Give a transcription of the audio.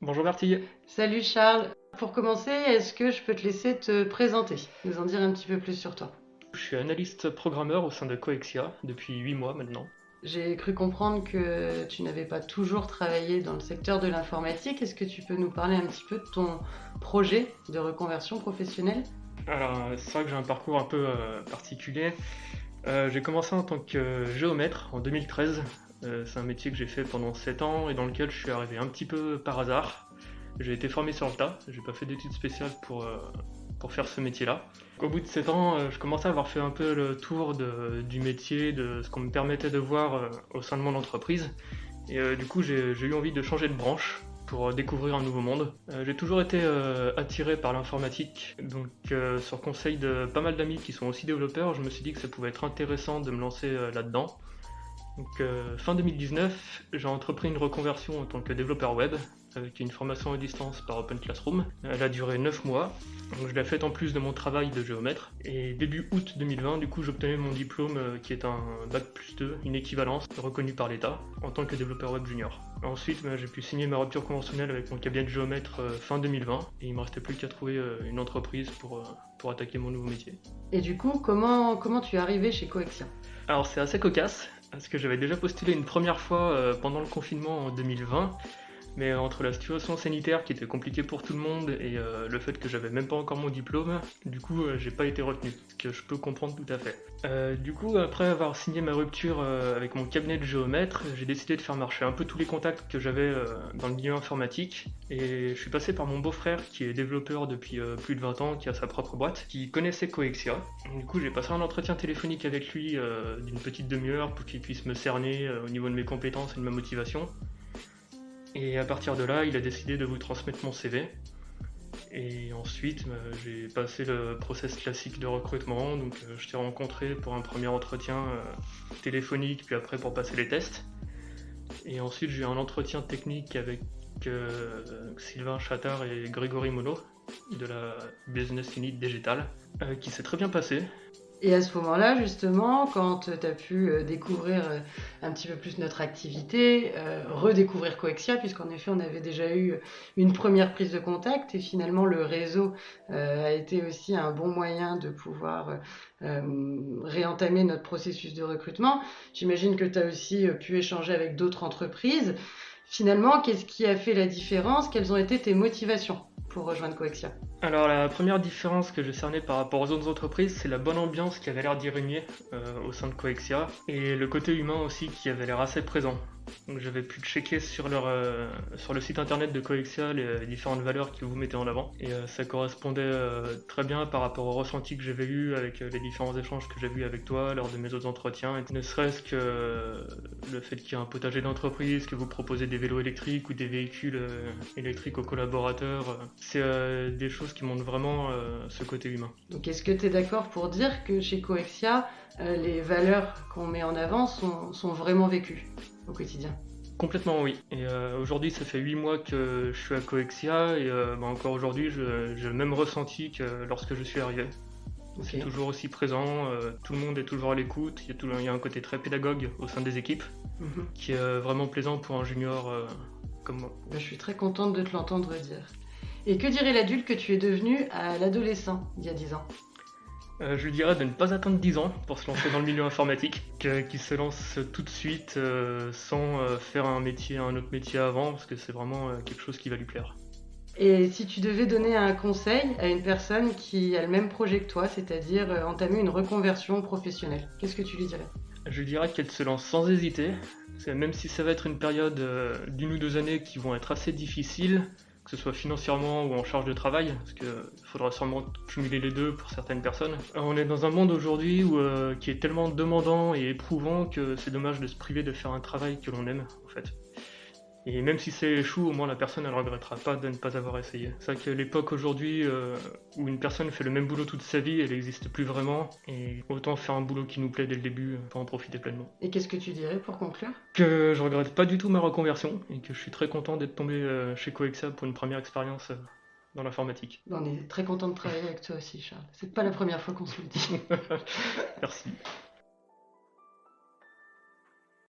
Bonjour Bertille. Salut Charles. Pour commencer, est-ce que je peux te laisser te présenter, nous en dire un petit peu plus sur toi? Je suis analyste programmeur au sein de Coexia depuis 8 mois maintenant. J'ai cru comprendre que tu n'avais pas toujours travaillé dans le secteur de l'informatique. Est-ce que tu peux nous parler un petit peu de ton projet de reconversion professionnelle? Alors c'est vrai que j'ai un parcours un peu particulier. J'ai commencé en tant que géomètre en 2013. C'est un métier que j'ai fait pendant 7 ans et dans lequel je suis arrivé un petit peu par hasard. J'ai été formé sur le tas, j'ai pas fait d'études spéciales pour faire ce métier-là. Au bout de 7 ans, je commençais à avoir fait un peu le tour du métier, de ce qu'on me permettait de voir au sein de mon entreprise. Et du coup, j'ai eu envie de changer de branche pour découvrir un nouveau monde. J'ai toujours été attiré par l'informatique, donc sur conseil de pas mal d'amis qui sont aussi développeurs, je me suis dit que ça pouvait être intéressant de me lancer là-dedans. Donc fin 2019, j'ai entrepris une reconversion en tant que développeur web avec une formation à distance par Open Classroom. Elle a duré 9 mois, donc je l'ai faite en plus de mon travail de géomètre. Et début août 2020, du coup, j'obtenais mon diplôme qui est un Bac+2, une équivalence reconnue par l'État en tant que développeur web junior. Ensuite, j'ai pu signer ma rupture conventionnelle avec mon cabinet de géomètre fin 2020 et il ne me restait plus qu'à trouver une entreprise pour attaquer mon nouveau métier. Et du coup, comment tu es arrivé chez Coexia? Alors c'est assez cocasse, parce que j'avais déjà postulé une première fois pendant le confinement en 2020, mais entre la situation sanitaire qui était compliquée pour tout le monde et le fait que j'avais même pas encore mon diplôme, du coup j'ai pas été retenu, ce que je peux comprendre tout à fait. Du coup, après avoir signé ma rupture avec mon cabinet de géomètre, j'ai décidé de faire marcher un peu tous les contacts que j'avais dans le milieu informatique, et je suis passé par mon beau-frère qui est développeur depuis plus de 20 ans, qui a sa propre boîte, qui connaissait Coexia. Du coup j'ai passé un entretien téléphonique avec lui d'une petite demi-heure pour qu'il puisse me cerner au niveau de mes compétences et de ma motivation. Et à partir de là, il a décidé de vous transmettre mon CV. Et ensuite, j'ai passé le process classique de recrutement. Donc, je t'ai rencontré pour un premier entretien téléphonique, puis après pour passer les tests. Et ensuite, j'ai eu un entretien technique avec Sylvain Chattard et Grégory Monod de la Business Unit Digital, qui s'est très bien passé. Et à ce moment-là, justement, quand tu as pu découvrir un petit peu plus notre activité, redécouvrir Coexia, puisqu'en effet, on avait déjà eu une première prise de contact, et finalement, le réseau a été aussi un bon moyen de pouvoir réentamer notre processus de recrutement. J'imagine que tu as aussi pu échanger avec d'autres entreprises. Finalement, qu'est-ce qui a fait la différence? Quelles ont été tes motivations pour rejoindre Coexia? Alors la première différence que j'ai cernée par rapport aux autres entreprises, c'est la bonne ambiance qui avait l'air d'y régner au sein de Coexia et le côté humain aussi qui avait l'air assez présent. Donc j'avais pu checker sur le site internet de Coexia les différentes valeurs que vous mettez en avant et ça correspondait très bien par rapport au ressenti que j'avais eu avec les différents échanges que j'ai eu avec toi lors de mes autres entretiens. Et ne serait-ce que le fait qu'il y ait un potager d'entreprise, que vous proposez des vélos électriques ou des véhicules électriques aux collaborateurs, c'est des choses qui montrent vraiment ce côté humain. Donc, est-ce que tu es d'accord pour dire que chez Coexia, les valeurs qu'on met en avant sont vraiment vécues au quotidien? Complètement oui. Et aujourd'hui, ça fait 8 mois que je suis à Coexia et encore aujourd'hui, j'ai le même ressenti que lorsque je suis arrivé. C'est Ok. toujours aussi présent, tout le monde est toujours à l'écoute, il y a un côté très pédagogue au sein des équipes Mhm. qui est vraiment plaisant pour un junior comme moi. Ben, je suis très contente de te l'entendre dire. Et que dirait l'adulte que tu es devenu à l'adolescent il y a 10 ans? Je lui dirais de ne pas attendre 10 ans pour se lancer dans le milieu informatique, qu'il se lance tout de suite sans faire un autre métier avant, parce que c'est vraiment quelque chose qui va lui plaire. Et si tu devais donner un conseil à une personne qui a le même projet que toi, c'est-à-dire entamer une reconversion professionnelle, qu'est-ce que tu lui dirais? Je lui dirais qu'elle se lance sans hésiter, même si ça va être une période d'une ou deux années qui vont être assez difficiles, que ce soit financièrement ou en charge de travail, parce qu'il faudra sûrement cumuler les deux pour certaines personnes. On est dans un monde aujourd'hui qui est tellement demandant et éprouvant que c'est dommage de se priver de faire un travail que l'on aime, en fait. Et même si ça échoue, au moins la personne elle regrettera pas de ne pas avoir essayé. C'est vrai que l'époque aujourd'hui où une personne fait le même boulot toute sa vie, elle n'existe plus vraiment. Et autant faire un boulot qui nous plaît dès le début pour en profiter pleinement. Et qu'est-ce que tu dirais pour conclure? Que je regrette pas du tout ma reconversion et que je suis très content d'être tombé chez Coexa pour une première expérience dans l'informatique. On est très content de travailler avec toi aussi, Charles. C'est pas la première fois qu'on se le dit. Merci.